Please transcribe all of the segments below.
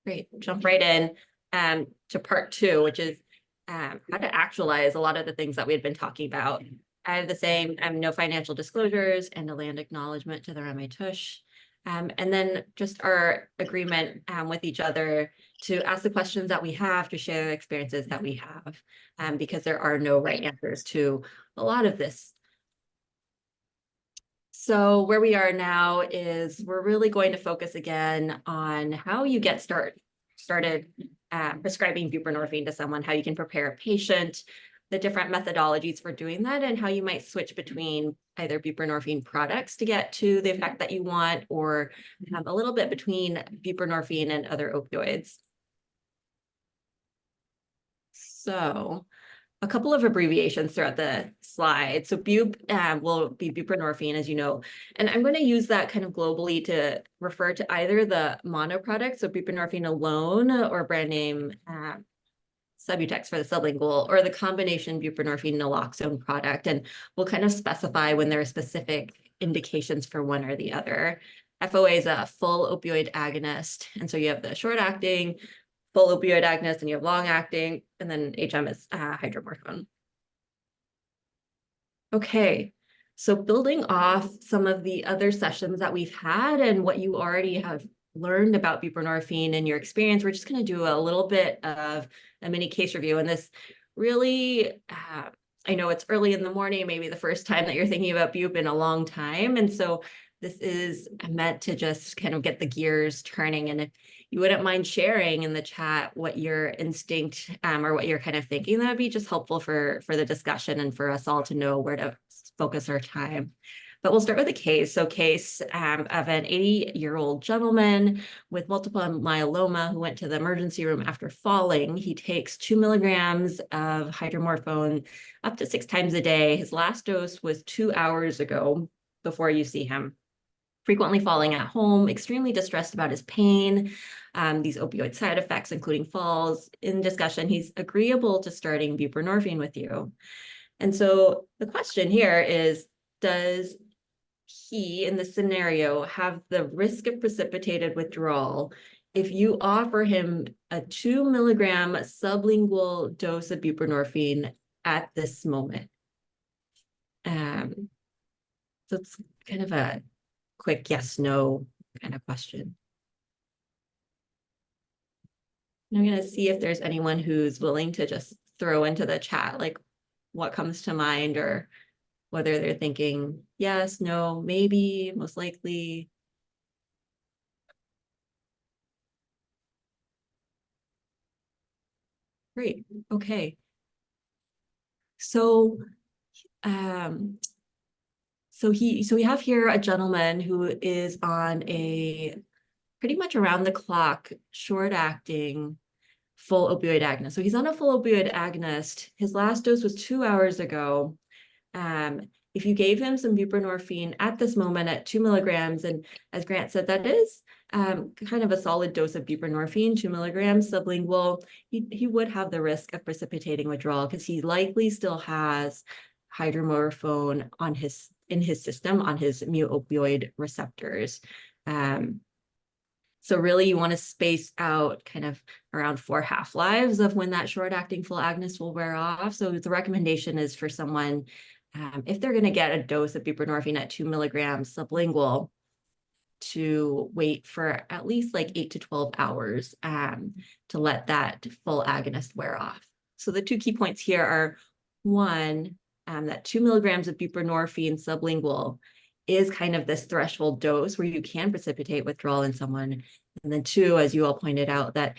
Great. Jump right in to part two, which is how to actualize a lot of the things that we had been talking about. I have the same no financial disclosures and a land acknowledgement to the RMA Tush. And then just our agreement with each other to ask the questions that we have, to share the experiences that we have, because there are no right answers to a lot of this. So where we are now is we're really going to focus again on how you get started prescribing buprenorphine to someone, how you can prepare a patient, the different methodologies for doing that, and how you might switch between either buprenorphine products to get to the effect that you want, or a little bit between buprenorphine and other opioids. So a couple of abbreviations throughout the slide. So Bupe will be buprenorphine, as you know, and I'm going to use that kind of globally to refer to either the mono product, so buprenorphine alone, or brand name Subutex for the sublingual, or the combination buprenorphine naloxone product. And we'll kind of specify when there are specific indications for one or the other. FOA is a full opioid agonist. And so you have the short acting, full opioid agonist, and you have long acting, and then HM is hydromorphone. Okay, so building off some of the other sessions that we've had and what you already have learned about buprenorphine and your experience, we're just going to do a little bit of a mini case review. And this really, I know it's early in the morning, maybe the first time that you're thinking about Bupe in a long time. And so this is meant to just kind of get the gears turning. And if you wouldn't mind sharing in the chat what your instinct or what you're kind of thinking, that would be just helpful for the discussion and for us all to know where to focus our time. But we'll start with a case. So case of an 80-year-old gentleman with multiple myeloma who went to the emergency room after falling. He takes 2 milligrams of hydromorphone up to 6 times a day. His last dose was 2 hours ago before you see him. Frequently falling at home, extremely distressed about his pain, these opioid side effects, including falls. In discussion, he's agreeable to starting buprenorphine with you. And so the question here is, does he, in this scenario, have the risk of precipitated withdrawal if you offer him a 2 milligram sublingual dose of buprenorphine at this moment? So it's kind of a quick yes, no kind of question. And I'm going to see if there's anyone who's willing to just throw into the chat, like what comes to mind, or whether they're thinking yes, no, maybe, most likely. Great. Okay. So, we have here a gentleman who is on a pretty much around the clock, short acting, full opioid agonist. So he's on a full opioid agonist. His last dose was 2 hours ago. If you gave him some buprenorphine at this moment at 2 milligrams, and as Grant said, that is kind of a solid dose of buprenorphine, 2 milligrams sublingual, he would have the risk of precipitating withdrawal because he likely still has hydromorphone in his system on his mu opioid receptors. So really you want to space out kind of around 4 half-lives of when that short-acting full agonist will wear off. So the recommendation is for someone, if they're going to get a dose of buprenorphine at 2 milligrams sublingual, to wait for at least like 8 to 12 hours to let that full agonist wear off. So the 2 key points here are, one, that 2 milligrams of buprenorphine sublingual is kind of this threshold dose where you can precipitate withdrawal in someone. And then 2, as you all pointed out, that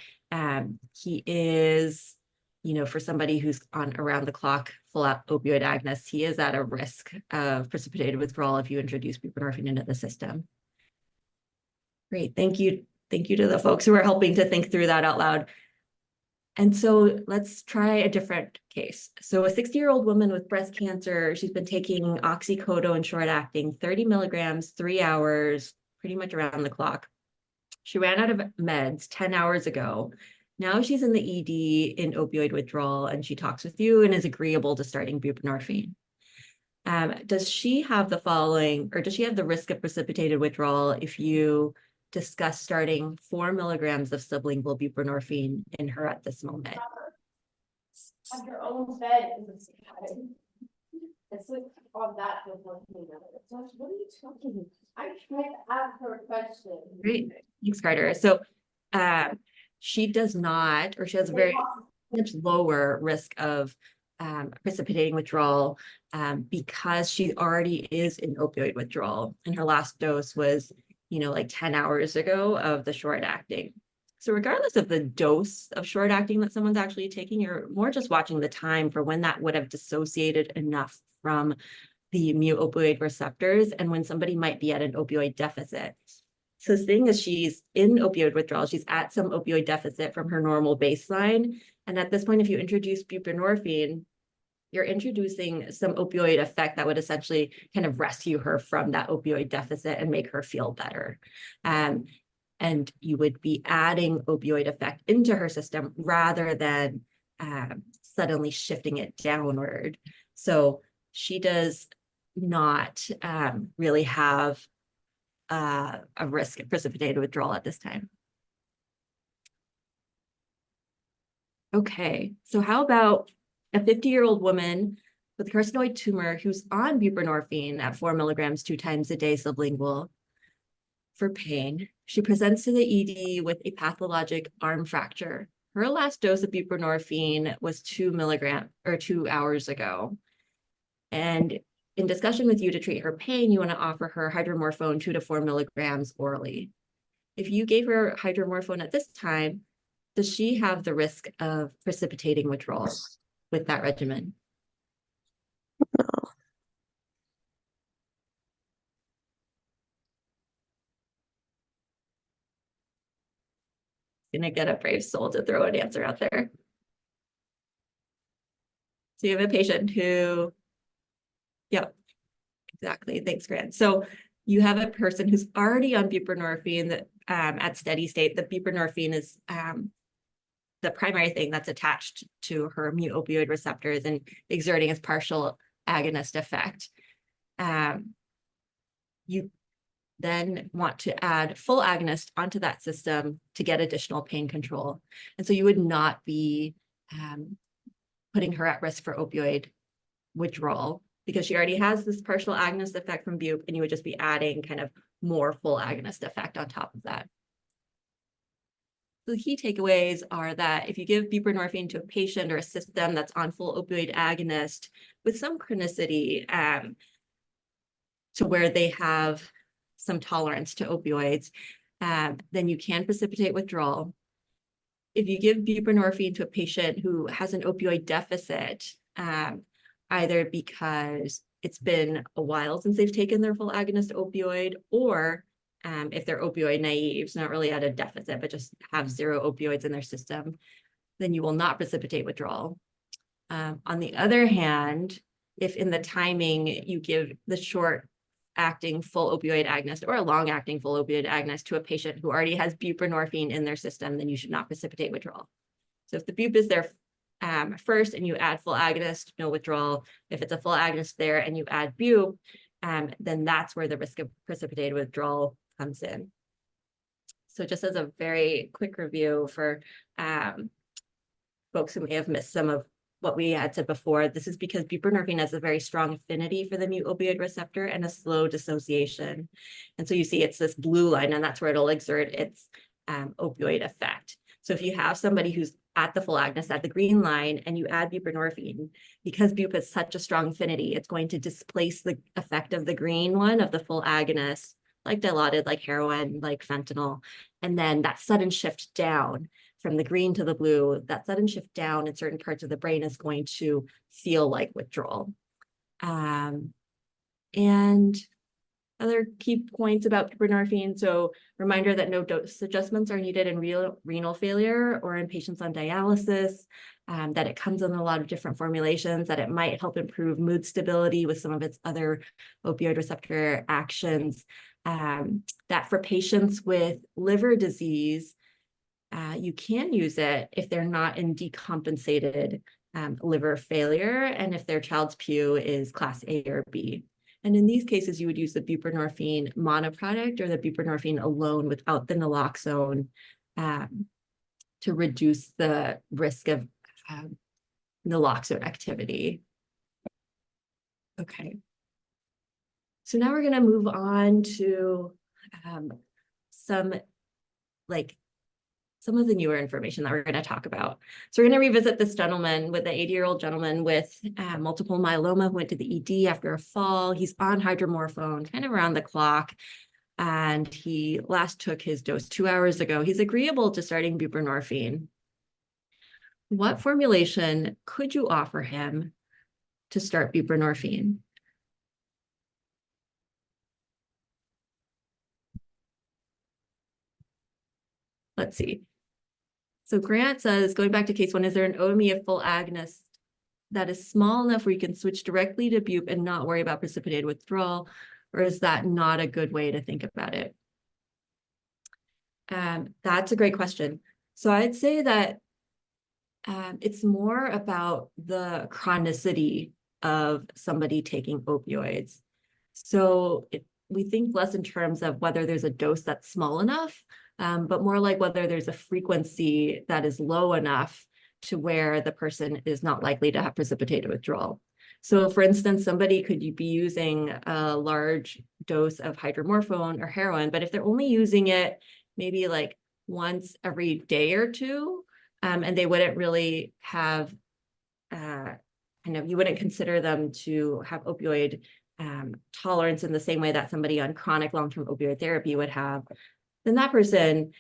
he is, for somebody who's on around the clock full opioid agonist, he is at a risk of precipitated withdrawal if you introduce buprenorphine into the system. Great, thank you. Thank you to the folks who are helping to think through that out loud. And so let's try a different case. So a 60-year-old woman with breast cancer, she's been taking oxycodone short-acting, 30 milligrams, 3 hours, pretty much around the clock. She ran out of meds 10 hours ago. Now she's in the ED in opioid withdrawal, and she talks with you and is agreeable to starting buprenorphine. Does she have the following, or does she have the risk of precipitated withdrawal if you discuss starting 4 milligrams of sublingual buprenorphine in her at this moment. On your own bed. It's like on that. What are you talking? I tried to ask her a question. Great, thanks, Carter. So she does not, or she has a very much lower risk of precipitating withdrawal because she already is in opioid withdrawal, and her last dose was, like 10 hours ago of the short acting. So regardless of the dose of short acting that someone's actually taking, you're more just watching the time for when that would have dissociated enough from the mu opioid receptors and when somebody might be at an opioid deficit. So seeing as she's in opioid withdrawal, she's at some opioid deficit from her normal baseline. And at this point, if you introduce buprenorphine, you're introducing some opioid effect that would essentially kind of rescue her from that opioid deficit and make her feel better. And you would be adding opioid effect into her system rather than suddenly shifting it downward. So she does not really have a risk of precipitated withdrawal at this time. Okay, so how about a 50-year-old woman with a carcinoid tumor who's on buprenorphine at 4 milligrams 2 times a day sublingual for pain? She presents to the ED with a pathologic arm fracture. Her last dose of buprenorphine was 2 milligrams or 2 hours ago. And in discussion with you to treat her pain, you want to offer her hydromorphone 2 to 4 milligrams orally. If you gave her hydromorphone at this time, does she have the risk of precipitating withdrawal with that regimen? No. Gonna get a brave soul to throw an answer out there. So you have a patient who, yep, exactly. Thanks, Grant. So you have a person who's already on buprenorphine that at steady state. The buprenorphine is the primary thing that's attached to her mu opioid receptors and exerting its partial agonist effect. You then want to add full agonist onto that system to get additional pain control. And so you would not be putting her at risk for opioid withdrawal because she already has this partial agonist effect from Bupe, and you would just be adding kind of more full agonist effect on top of that. So the key takeaways are that if you give buprenorphine to a patient or a system that's on full opioid agonist with some chronicity to where they have some tolerance to opioids, then you can precipitate withdrawal. If you give buprenorphine to a patient who has an opioid deficit, either because it's been a while since they've taken their full agonist opioid, or if they're opioid naive, so not really at a deficit, but just have 0 opioids in their system, then you will not precipitate withdrawal. On the other hand, if in the timing you give the short acting full opioid agonist or a long acting full opioid agonist to a patient who already has buprenorphine in their system, then you should not precipitate withdrawal. So if the Bupe is there first and you add full agonist, no withdrawal. If it's a full agonist there and you add Bupe, then that's where the risk of precipitated withdrawal comes in. So just as a very quick review for folks who may have missed some of what we had said before, this is because buprenorphine has a very strong affinity for the mu opioid receptor and a slow dissociation. And so you see it's this blue line, and that's where it'll exert its opioid effect. So if you have somebody who's at the full agonist at the green line and you add buprenorphine, because Bupe has such a strong affinity, it's going to displace the effect of the green one of the full agonist, like Dilaudid, like heroin, like fentanyl. And then that sudden shift down from the green to the blue, that sudden shift down in certain parts of the brain is going to feel like withdrawal. And other key points about buprenorphine. So reminder that no dose adjustments are needed in renal failure or in patients on dialysis, that it comes in a lot of different formulations, that it might help improve mood stability with some of its other opioid receptor actions, that for patients with liver disease, you can use it if they're not in decompensated liver failure and if their child's PU is class A or B. And in these cases, you would use the buprenorphine monoproduct or the buprenorphine alone without the naloxone to reduce the risk of naloxone activity. Okay. So now we're going to move on to some of the newer information that we're going to talk about. So we're going to revisit this gentleman with the 80-year-old gentleman with multiple myeloma who went to the ED after a fall. He's on hydromorphone kind of around the clock, and he last took his dose 2 hours ago. He's agreeable to starting buprenorphine. What formulation could you offer him to start buprenorphine? Let's see. So Grant says, going back to case 1, is there an OME of full agonist that is small enough where you can switch directly to Bupe and not worry about precipitated withdrawal? Or is that not a good way to think about it? That's a great question. So I'd say that it's more about the chronicity of somebody taking opioids. So we think less in terms of whether there's a dose that's small enough, but more like whether there's a frequency that is low enough to where the person is not likely to have precipitated withdrawal. So for instance, somebody could be using a large dose of hydromorphone or heroin, but if they're only using it maybe like once every day or two, and they wouldn't really have, you wouldn't consider them to have opioid tolerance in the same way that somebody on chronic long-term opioid therapy would have, then that person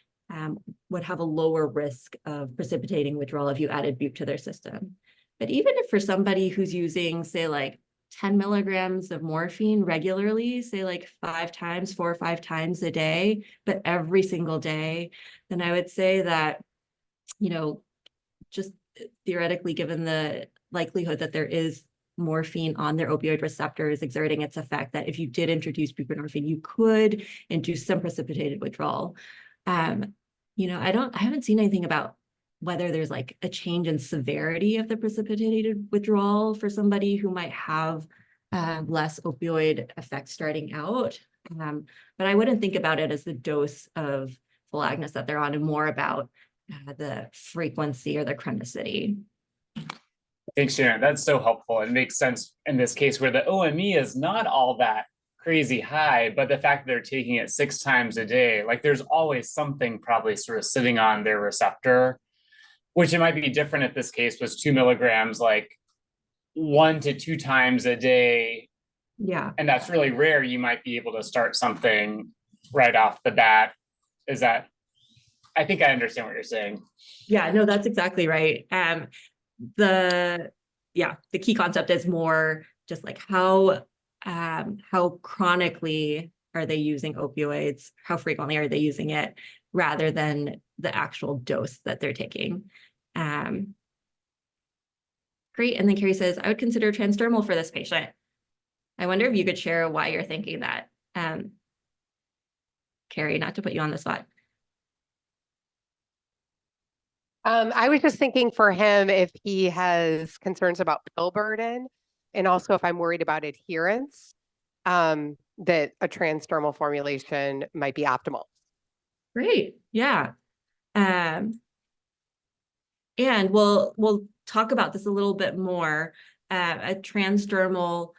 would have a lower risk of precipitating withdrawal if you added Bupe to their system. But even if for somebody who's using, say, like 10 milligrams of morphine regularly, say like 4 or 5 times a day, but every single day, then I would say that, just theoretically, given the likelihood that there is morphine on their opioid receptors exerting its effect, that if you did introduce buprenorphine, you could induce some precipitated withdrawal. I haven't seen anything about whether there's like a change in severity of the precipitated withdrawal for somebody who might have less opioid effects starting out. But I wouldn't think about it as the dose of full agonist that they're on, and more about the frequency or the chronicity. Thanks, Sharon. That's so helpful. It makes sense in this case where the OME is not all that crazy high, but the fact that they're taking it 6 times a day, like there's always something probably sort of sitting on their receptor, which it might be different if this case was 2 milligrams, like 1 to 2 times a day. Yeah. And that's really rare. You might be able to start something right off the bat. I think I understand what you're saying. Yeah, no, that's exactly right. The key concept is more just like how chronically are they using opioids, how frequently are they using it, rather than the actual dose that they're taking. Great. And then Carrie says, I would consider transdermal for this patient. I wonder if you could share why you're thinking that. Carrie, not to put you on the spot. I was just thinking for him, if he has concerns about pill burden, and also if I'm worried about adherence, that a transdermal formulation might be optimal. Great. Yeah. And we'll talk about this a little bit more. A transdermal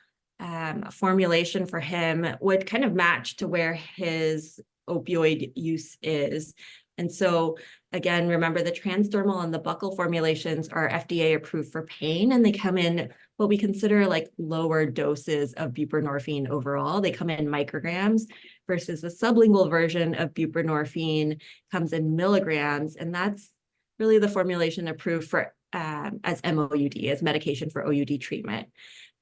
formulation for him would kind of match to where his opioid use is. And so again, remember the transdermal and the buccal formulations are FDA approved for pain, and they come in what we consider like lower doses of buprenorphine overall. They come in micrograms versus the sublingual version of buprenorphine comes in milligrams. And that's really the formulation approved for as MOUD, as medication for OUD treatment.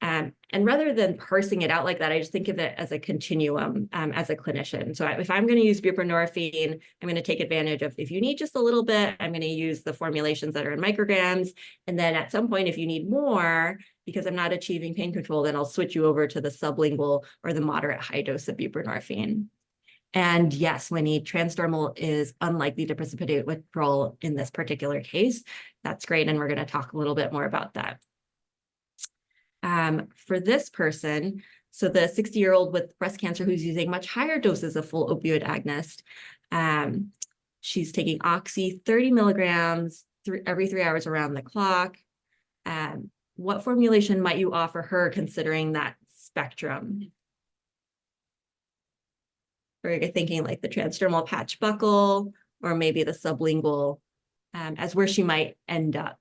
And rather than parsing it out like that, I just think of it as a continuum as a clinician. So if I'm going to use buprenorphine, I'm going to take advantage of, if you need just a little bit, I'm going to use the formulations that are in micrograms. And then at some point, if you need more, because I'm not achieving pain control, then I'll switch you over to the sublingual or the moderate high dose of buprenorphine. And yes, Winnie, transdermal is unlikely to precipitate withdrawal in this particular case. That's great. And we're going to talk a little bit more about that. For this person, So the 60-year-old with breast cancer who's using much higher doses of full opioid agonist, she's taking oxy 30 milligrams every 3 hours around the clock. What formulation might you offer her considering that spectrum? Or you're thinking like the transdermal patch buckle, or maybe the sublingual as where she might end up.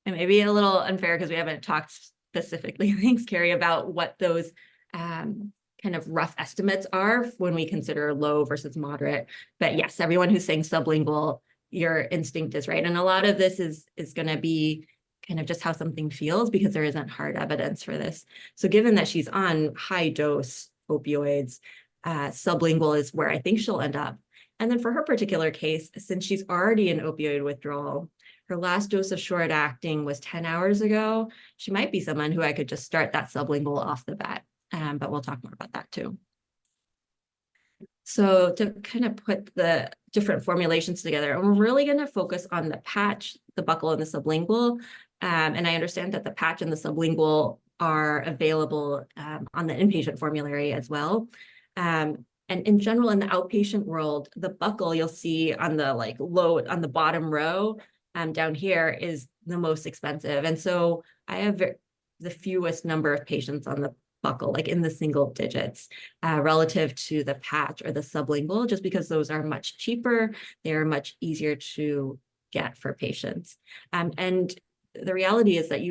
And maybe a little unfair because we haven't talked specifically, thanks, Carrie, about what those kind of rough estimates are when we consider low versus moderate. But yes, everyone who's saying sublingual, your instinct is right. And a lot of this is going to be kind of just how something feels because there isn't hard evidence for this. So given that she's on high dose opioids, sublingual is where I think she'll end up. And then for her particular case, since she's already in opioid withdrawal, her last dose of short acting was 10 hours ago. She might be someone who I could just start that sublingual off the bat, but we'll talk more about that too. So to kind of put the different formulations together, and we're really going to focus on the patch, the buckle, and the sublingual. And I understand that the patch and the sublingual are available on the inpatient formulary as well. And in general, in the outpatient world, the buckle you'll see on the on the bottom row down here is the most expensive. And so I have the fewest number of patients on the buckle, like in the single digits, relative to the patch or the sublingual, just because those are much cheaper. They're much easier to get for patients. And the reality is that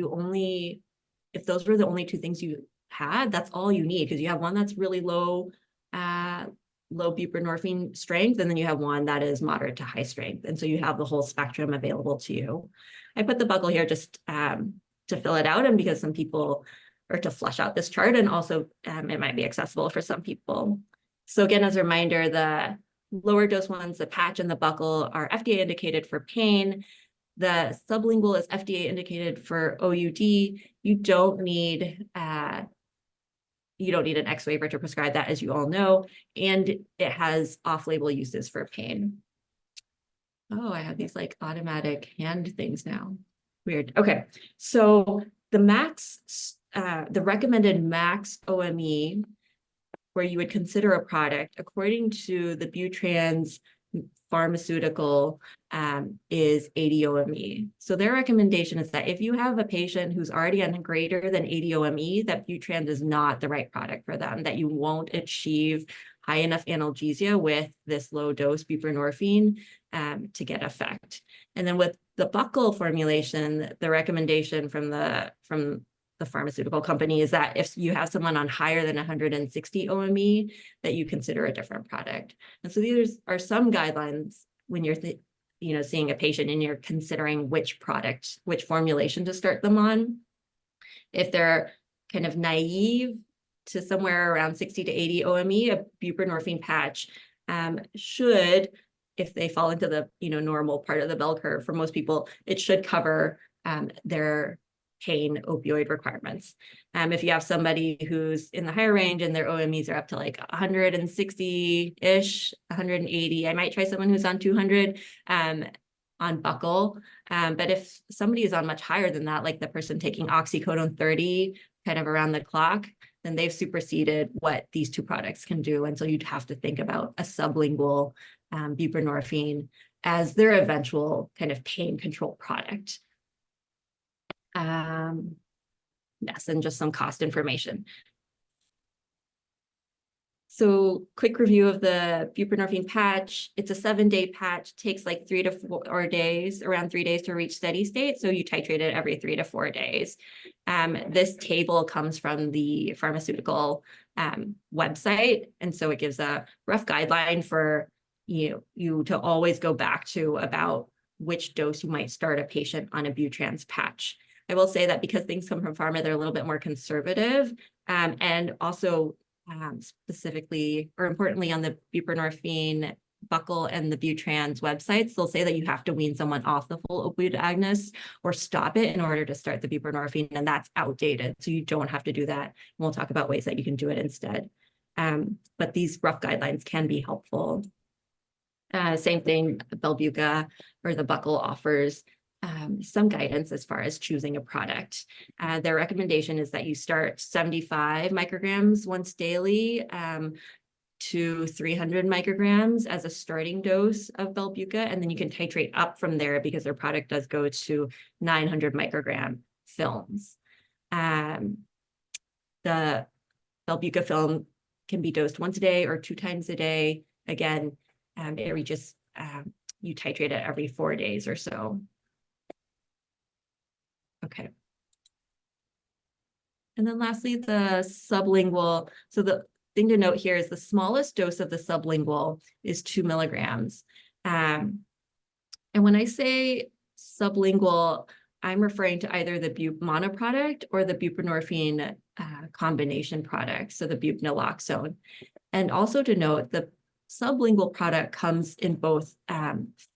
if those were the only two things you had, that's all you need, because you have one that's really low buprenorphine strength, and then you have one that is moderate to high strength. And so you have the whole spectrum available to you. I put the buckle here just to fill it out, and because some people, or to flesh out this chart, and also it might be accessible for some people. So again, as a reminder, the lower dose ones, the patch and the buckle, are FDA indicated for pain. The sublingual is FDA indicated for OUD. You don't need an X waiver to prescribe that, as you all know, and it has off-label uses for pain. Oh, I have these like automatic hand things now. Weird. Okay, so the recommended max OME where you would consider a product, according to the Butrans pharmaceutical, is 80 OME. So their recommendation is that if you have a patient who's already on greater than 80 OME, that Butrans is not the right product for them, that you won't achieve high enough analgesia with this low dose buprenorphine to get effect. And then with the buckle formulation, the recommendation from the pharmaceutical company is that if you have someone on higher than 160 OME, that you consider a different product. And so these are some guidelines when you're seeing a patient and you're considering which formulation to start them on. If they're kind of naive to somewhere around 60 to 80 OME, a buprenorphine patch should, if they fall into the normal part of the bell curve for most people, it should cover their pain opioid requirements. If you have somebody who's in the higher range and their OMEs are up to like 160-ish, 180, I might try someone who's on 200 on buckle. But if somebody is on much higher than that, like the person taking oxycodone 30 kind of around the clock, then they've superseded what these two products can do. And so you'd have to think about a sublingual buprenorphine as their eventual kind of pain control product. Yes, and just some cost information. So quick review of the buprenorphine patch. It's a 7-day patch, takes like 3 to 4 days, around 3 days to reach steady state. So you titrate it every 3 to 4 days. This table comes from the pharmaceutical website. And so it gives a rough guideline for you to always go back to about which dose you might start a patient on a Butrans patch. I will say that because things come from pharma, they're a little bit more conservative, and also specifically or importantly on the buprenorphine buckle and the Butrans websites, they'll say that you have to wean someone off the full opioid agonist or stop it in order to start the buprenorphine, and that's outdated. So you don't have to do that. And we'll talk about ways that you can do it instead. But these rough guidelines can be helpful. Same thing, Belbuca or the buckle offers some guidance as far as choosing a product. Their recommendation is that you start 75 micrograms once daily to 300 micrograms as a starting dose of Belbuca, and then you can titrate up from there because their product does go to 900 microgram films. The Belbuca film can be dosed once a day or 2 times a day. Again, it reaches, you titrate it every 4 days or so. Okay. And then lastly, the sublingual. So the thing to note here is the smallest dose of the sublingual is 2 milligrams. And when I say sublingual, I'm referring to either the Bupe mono product or the buprenorphine combination product, so the Bupe naloxone. And also to note, the sublingual product comes in both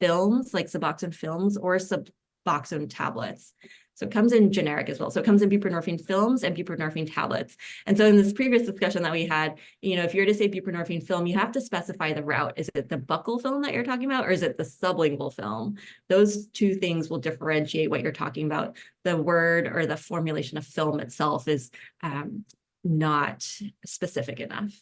films, like Suboxone films, or Suboxone tablets. So it comes in generic as well. So it comes in buprenorphine films and buprenorphine tablets. And so in this previous discussion that we had, if you're to say buprenorphine film, you have to specify the route. Is it the buccal film that you're talking about, or is it the sublingual film? Those two things will differentiate what you're talking about. The word or the formulation of film itself is not specific enough.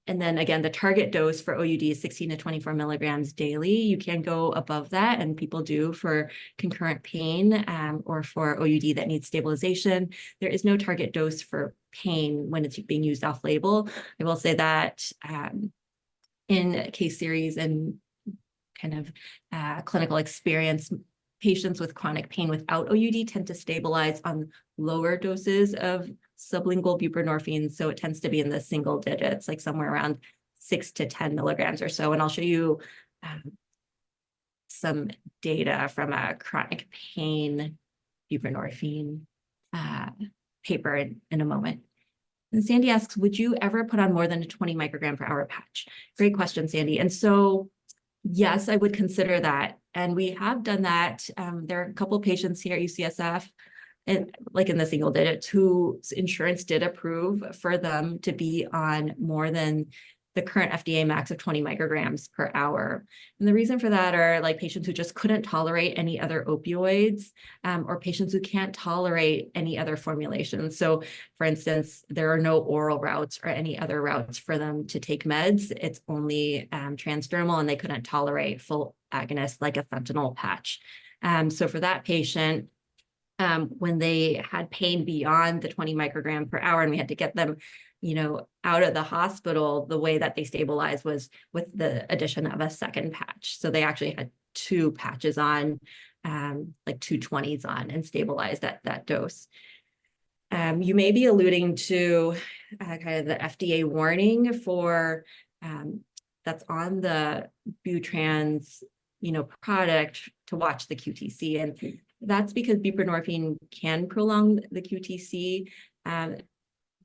And then again, the target dose for OUD is 16 to 24 milligrams daily. You can go above that, and people do for concurrent pain or for OUD that needs stabilization. There is no target dose for pain when it's being used off label. I will say that in case series and kind of clinical experience, patients with chronic pain without OUD tend to stabilize on lower doses of sublingual buprenorphine. So it tends to be in the single digits, like somewhere around 6 to 10 milligrams or so. And I'll show you some data from a chronic pain buprenorphine paper in a moment. And Sandy asks, would you ever put on more than a 20 microgram per hour patch? Great question, Sandy. And so, yes, I would consider that. And we have done that. There are a couple of patients here at UCSF, and like in the single digits, whose insurance did approve for them to be on more than the current FDA max of 20 micrograms per hour. And the reason for that are like patients who just couldn't tolerate any other opioids, or patients who can't tolerate any other formulations. So for instance, there are no oral routes or any other routes for them to take meds. It's only transdermal, and they couldn't tolerate full agonists like a fentanyl patch. So for that patient, when they had pain beyond the 20 microgram per hour and we had to get them, out of the hospital, the way that they stabilized was with the addition of a second patch. So they actually had 2 patches on, like 2 20s on, and stabilized that dose. You may be alluding to kind of the FDA warning for that's on the Butrans, product to watch the QTC. And that's because buprenorphine can prolong the QTC.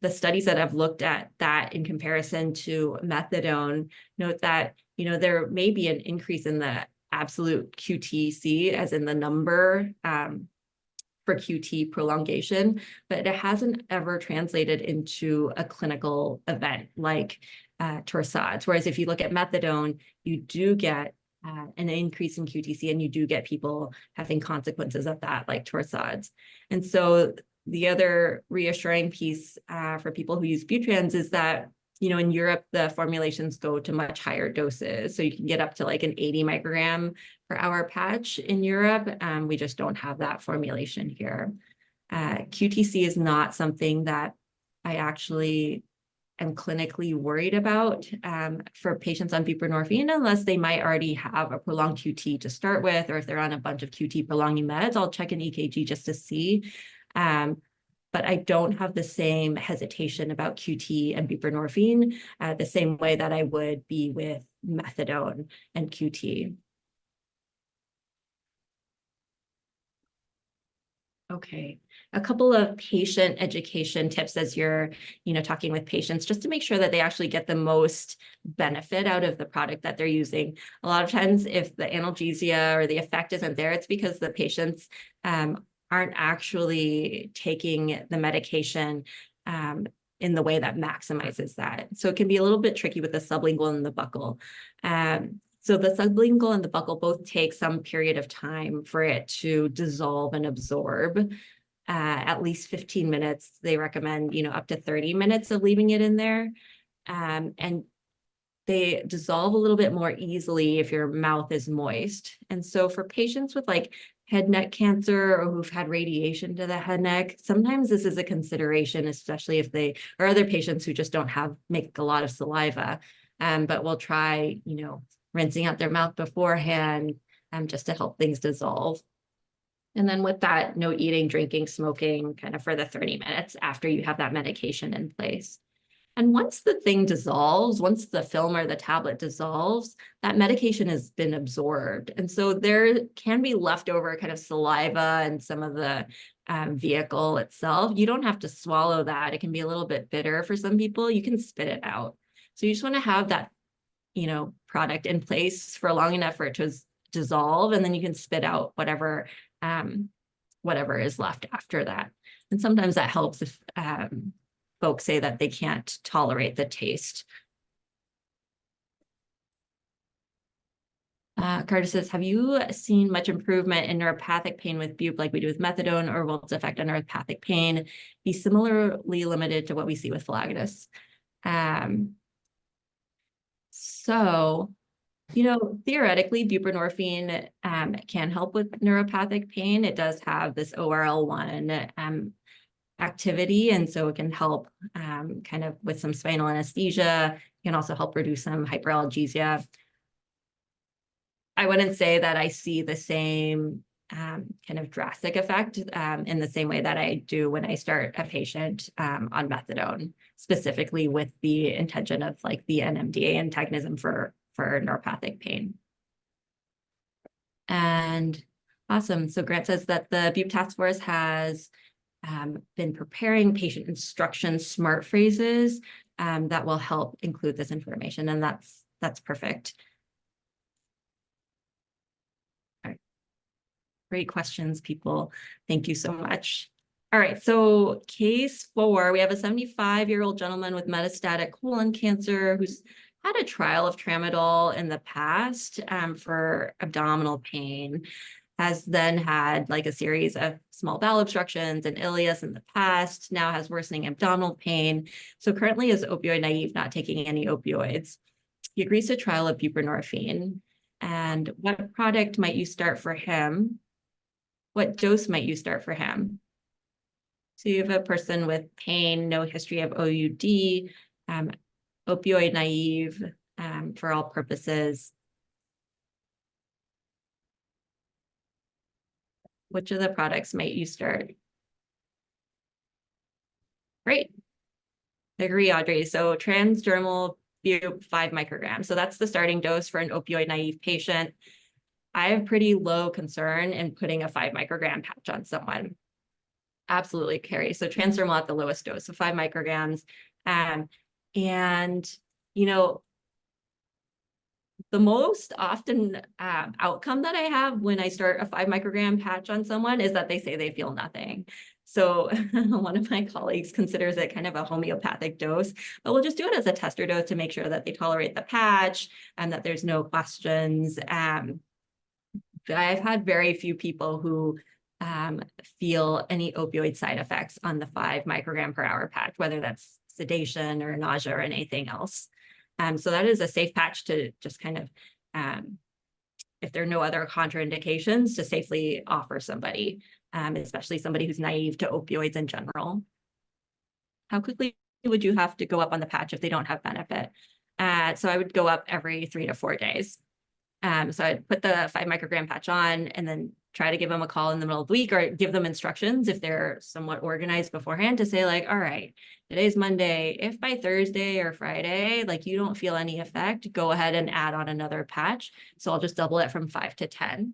The studies that have looked at that in comparison to methadone note that, there may be an increase in the absolute QTC, as in the number for QT prolongation, but it hasn't ever translated into a clinical event like Torsades. Whereas if you look at methadone, you do get an increase in QTC, and you do get people having consequences of that, like Torsades. And so the other reassuring piece for people who use Butrans is that, in Europe, the formulations go to much higher doses. So you can get up to like an 80 microgram per hour patch in Europe. We just don't have that formulation here. QTC is not something that I actually am clinically worried about for patients on buprenorphine, unless they might already have a prolonged QT to start with, or if they're on a bunch of QT prolonging meds. I'll check an EKG just to see. But I don't have the same hesitation about QT and buprenorphine the same way that I would be with methadone and QT. Okay, a couple of patient education tips as you're, talking with patients, just to make sure that they actually get the most benefit out of the product that they're using. A lot of times, if the analgesia or the effect isn't there, it's because the patients aren't actually taking the medication in the way that maximizes that. So it can be a little bit tricky with the sublingual and the buccal. So the sublingual and the buccal both take some period of time for it to dissolve and absorb. At least 15 minutes. They recommend, up to 30 minutes of leaving it in there. And they dissolve a little bit more easily if your mouth is moist. And so for patients with like head neck cancer or who've had radiation to the head neck, sometimes this is a consideration, especially if they or other patients who just don't make a lot of saliva, but will try, rinsing out their mouth beforehand, just to help things dissolve. And then with that, no eating, drinking, smoking, kind of for the 30 minutes after you have that medication in place. And once the thing dissolves, once the film or the tablet dissolves, that medication has been absorbed. And so there can be leftover kind of saliva and some of the vehicle itself. You don't have to swallow that. It can be a little bit bitter for some people. You can spit it out. So you just want to have that, product in place for long enough for it to dissolve, and then you can spit out whatever is left after that. And sometimes that helps if folks say that they can't tolerate the taste. Carter says, have you seen much improvement in neuropathic pain with Bupe like we do with methadone, or will its effect on neuropathic pain be similarly limited to what we see with agonists? So, theoretically, buprenorphine can help with neuropathic pain. It does have this ORL1 activity, and so it can help kind of with some spinal anesthesia. It can also help reduce some hyperalgesia. I wouldn't say that I see the same kind of drastic effect in the same way that I do when I start a patient on methadone, specifically with the intention of like the NMDA antagonism for neuropathic pain. And awesome. So Grant says that the Bupe Task Force has been preparing patient instruction smart phrases that will help include this information, and that's perfect. All right. Great questions, people. Thank you so much. All right, so case 4, we have a 75-year-old gentleman with metastatic colon cancer who's had a trial of tramadol in the past for abdominal pain, has then had like a series of small bowel obstructions and ileus in the past, now has worsening abdominal pain. So currently is opioid naive, not taking any opioids. He agrees to trial of buprenorphine. And what product might you start for him? What dose might you start for him? So you have a person with pain, no history of OUD, opioid naive for all purposes. Which of the products might you start? Great. I agree, Audrey. So transdermal Bupe 5 micrograms. So that's the starting dose for an opioid naive patient. I have pretty low concern in putting a 5 microgram patch on someone. Absolutely, Carrie. So transdermal at the lowest dose, so 5 micrograms. And, the most often outcome that I have when I start a 5 microgram patch on someone is that they say they feel nothing. So one of my colleagues considers it kind of a homeopathic dose, but we'll just do it as a tester dose to make sure that they tolerate the patch and that there's no questions. I've had very few people who feel any opioid side effects on the 5 microgram per hour patch, whether that's sedation or nausea or anything else. So that is a safe patch to just kind of, if there are no other contraindications, to safely offer somebody, especially somebody who's naive to opioids in general. How quickly would you have to go up on the patch if they don't have benefit? So I would go up every 3 to 4 days. So I'd put the 5 microgram patch on and then try to give them a call in the middle of the week, or give them instructions if they're somewhat organized beforehand to say like, all right, today's Monday. If by Thursday or Friday, like you don't feel any effect, go ahead and add on another patch. So I'll just double it from 5 to 10.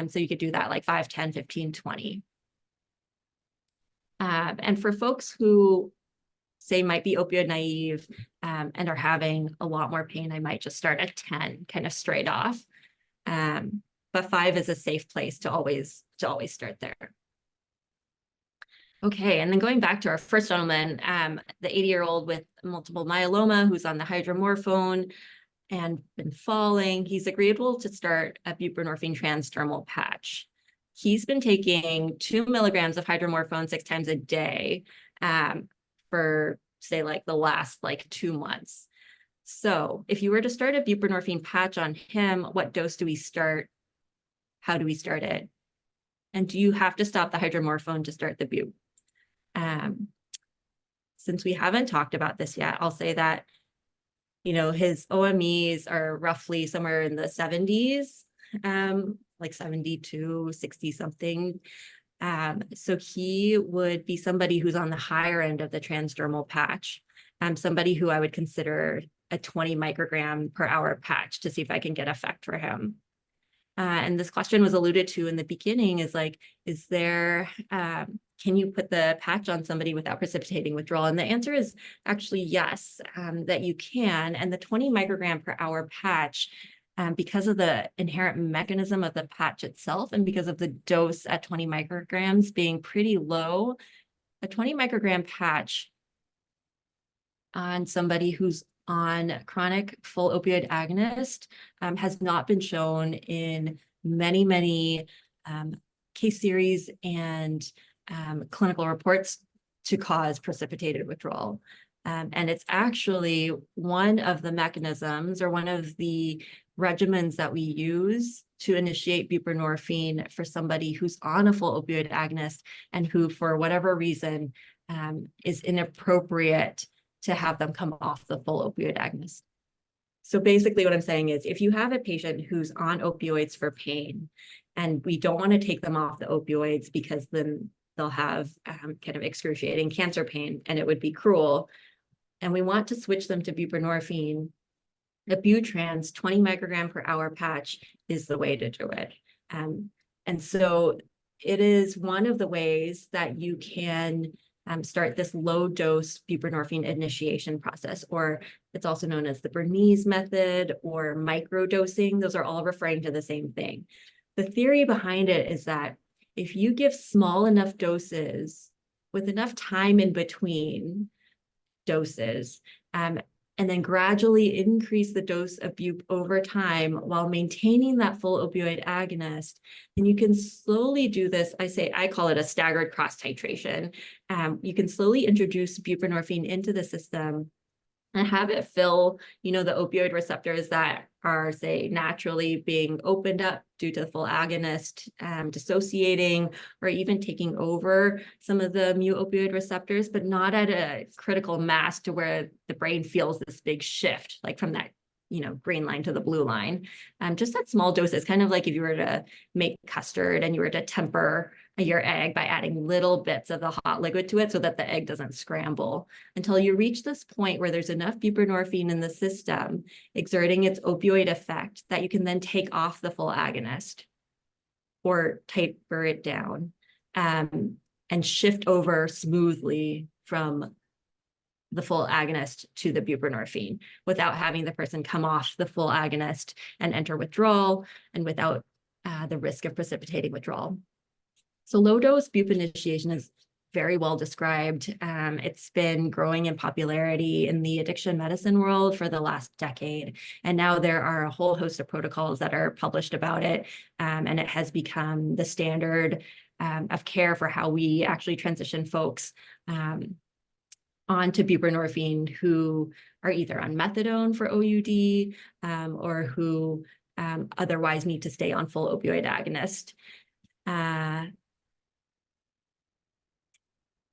So you could do that like 5, 10, 15, 20. And for folks who say might be opioid naive and are having a lot more pain, I might just start at 10 kind of straight off. But 5 is a safe place to always start there. Okay, and then going back to our first gentleman, the 80-year-old with multiple myeloma who's on the hydromorphone and been falling, he's agreeable to start a buprenorphine transdermal patch. He's been taking 2 milligrams of hydromorphone 6 times a day for, say, like the last 2 months. So if you were to start a buprenorphine patch on him, what dose do we start? How do we start it? And do you have to stop the hydromorphone to start the bupe? Since we haven't talked about this yet, I'll say that, his OMEs are roughly somewhere in the 70s, like 72, 60 something. So he would be somebody who's on the higher end of the transdermal patch, somebody who I would consider a 20 microgram per hour patch to see if I can get effect for him. And this question was alluded to in the beginning is can you put the patch on somebody without precipitating withdrawal? And the answer is actually yes, that you can. And the 20 microgram per hour patch, because of the inherent mechanism of the patch itself and because of the dose at 20 micrograms being pretty low, a 20 microgram patch on somebody who's on chronic full opioid agonist has not been shown in many, many case series and clinical reports to cause precipitated withdrawal. And it's actually one of the mechanisms or one of the regimens that we use to initiate buprenorphine for somebody who's on a full opioid agonist and who, for whatever reason, is inappropriate to have them come off the full opioid agonist. So basically what I'm saying is if you have a patient who's on opioids for pain and we don't want to take them off the opioids because then they'll have kind of excruciating cancer pain and it would be cruel, and we want to switch them to buprenorphine, the Butrans 20 microgram per hour patch is the way to do it. And so it is one of the ways that you can start this low dose buprenorphine initiation process, or it's also known as the Bernese method or microdosing. Those are all referring to the same thing. The theory behind it is that if you give small enough doses with enough time in between doses, and then gradually increase the dose of bupe over time while maintaining that full opioid agonist, then you can slowly do this. I call it a staggered cross titration. You can slowly introduce buprenorphine into the system and have it fill, the opioid receptors that are, say, naturally being opened up due to the full agonist dissociating or even taking over some of the mu opioid receptors, but not at a critical mass to where the brain feels this big shift, like from that, green line to the blue line. Just at small doses, kind of like if you were to make custard and you were to temper your egg by adding little bits of the hot liquid to it so that the egg doesn't scramble, until you reach this point where there's enough buprenorphine in the system exerting its opioid effect that you can then take off the full agonist or taper it down and shift over smoothly from the full agonist to the buprenorphine without having the person come off the full agonist and enter withdrawal and without the risk of precipitating withdrawal. So low dose bupe initiation is very well described. It's been growing in popularity in the addiction medicine world for the last decade. And now there are a whole host of protocols that are published about it. And it has become the standard of care for how we actually transition folks onto buprenorphine who are either on methadone for OUD or who otherwise need to stay on full opioid agonist.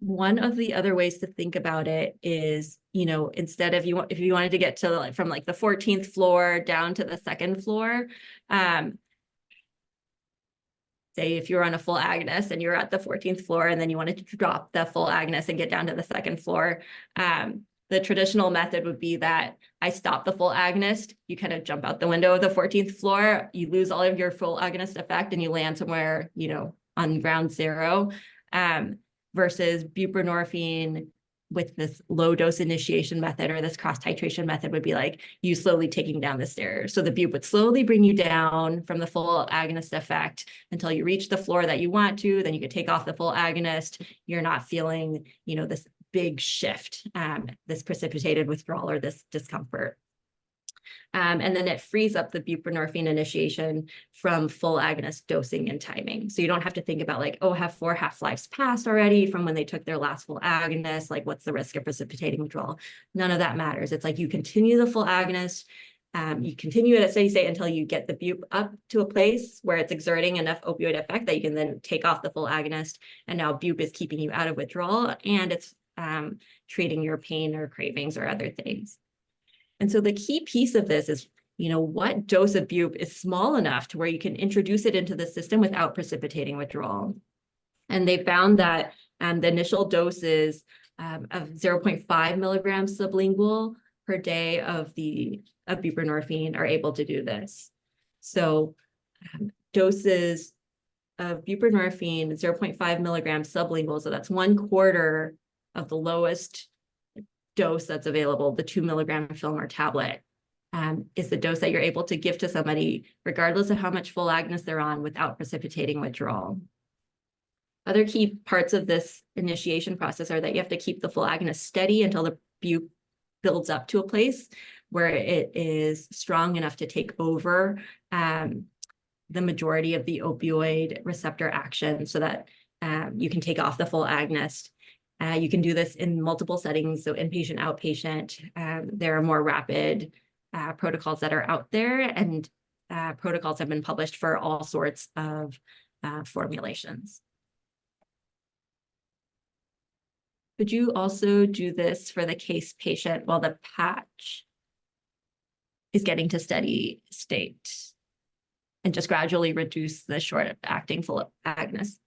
One of the other ways to think about it is, instead of if you wanted to get to from the 14th floor down to the 2nd floor, say if you're on a full agonist and you're at the 14th floor and then you wanted to drop the full agonist and get down to the 2nd floor, the traditional method would be that I stop the full agonist, you kind of jump out the window of the 14th floor, you lose all of your full agonist effect and you land somewhere, on ground zero. Versus buprenorphine with this low dose initiation method or this cross titration method would be like you slowly taking down the stairs. So the Bupe would slowly bring you down from the full agonist effect until you reach the floor that you want to, then you could take off the full agonist. You're not feeling, you know, this big shift, this precipitated withdrawal or this discomfort. And then it frees up the buprenorphine initiation from full agonist dosing and timing. So you don't have to think about like, oh, have 4 half-lives passed already from when they took their last full agonist? Like, what's the risk of precipitating withdrawal? None of that matters. It's like you continue the full agonist. You continue it at steady state until you get the Bupe up to a place where it's exerting enough opioid effect that you can then take off the full agonist. And now Bupe is keeping you out of withdrawal, and it's treating your pain or cravings or other things. And so the key piece of this is, you know, what dose of Bupe is small enough to where you can introduce it into the system without precipitating withdrawal. And they found that the initial doses of 0.5 milligrams sublingual per day of buprenorphine are able to do this. So doses of buprenorphine, 0.5 milligrams sublingual, so that's 1/4 of the lowest dose that's available, the 2 milligram film or tablet, is the dose that you're able to give to somebody, regardless of how much full agonist they're on, without precipitating withdrawal. Other key parts of this initiation process are that you have to keep the full agonist steady until the Bupe builds up to a place where it is strong enough to take over the majority of the opioid receptor action so that you can take off the full agonist. You can do this in multiple settings, so inpatient, outpatient. There are more rapid protocols that are out there, and protocols have been published for all sorts of formulations. Could you also do this for the case patient while the patch is getting to steady state and just gradually reduce the short-acting full agonist?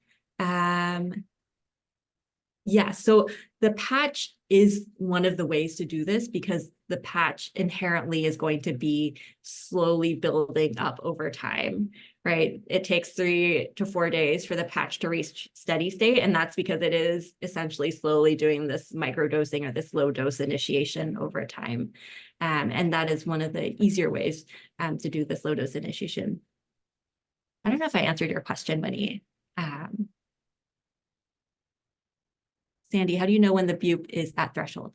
Yeah, so the patch is one of the ways to do this because the patch inherently is going to be slowly building up over time, right? It takes 3 to 4 days for the patch to reach steady state, and that's because it is essentially slowly doing this microdosing or this low dose initiation over time. And that is one of the easier ways to do this low dose initiation. I don't know if I answered your question, Winnie. Sandy, how do you know when the Bupe is at threshold?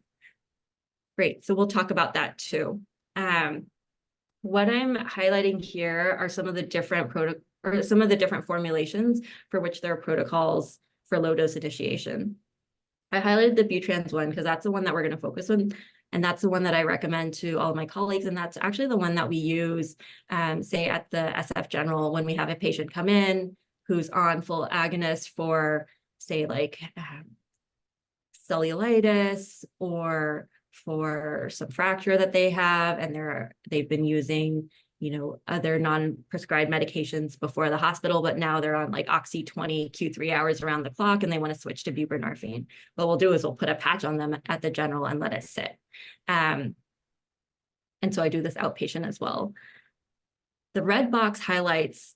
Great, so we'll talk about that too. What I'm highlighting here are some of the different formulations for which there are protocols for low dose initiation. I highlighted the Butrans one because that's the one that we're going to focus on, and that's the one that I recommend to all of my colleagues, and that's actually the one that we use, say at the SF General when we have a patient come in who's on full agonist for, say, like cellulitis or for some fracture that they have, and they've been using, you know, other non-prescribed medications before the hospital, but now they're on like Oxy 20 Q3 hours around the clock, and they want to switch to buprenorphine. What we'll do is we'll put a patch on them at the general and let it sit. And so I do this outpatient as well. The red box highlights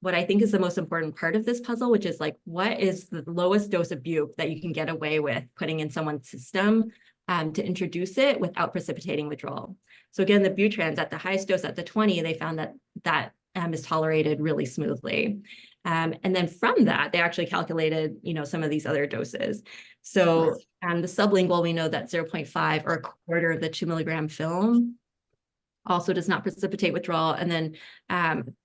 what I think is the most important part of this puzzle, which is like, what is the lowest dose of Bupe that you can get away with putting in someone's system to introduce it without precipitating withdrawal. So again, the Butrans at the highest dose at the 20, they found that is tolerated really smoothly. And then from that, they actually calculated, you know, some of these other doses. So the sublingual, we know that 0.5 or 1/4 of the 2 milligram film also does not precipitate withdrawal. And then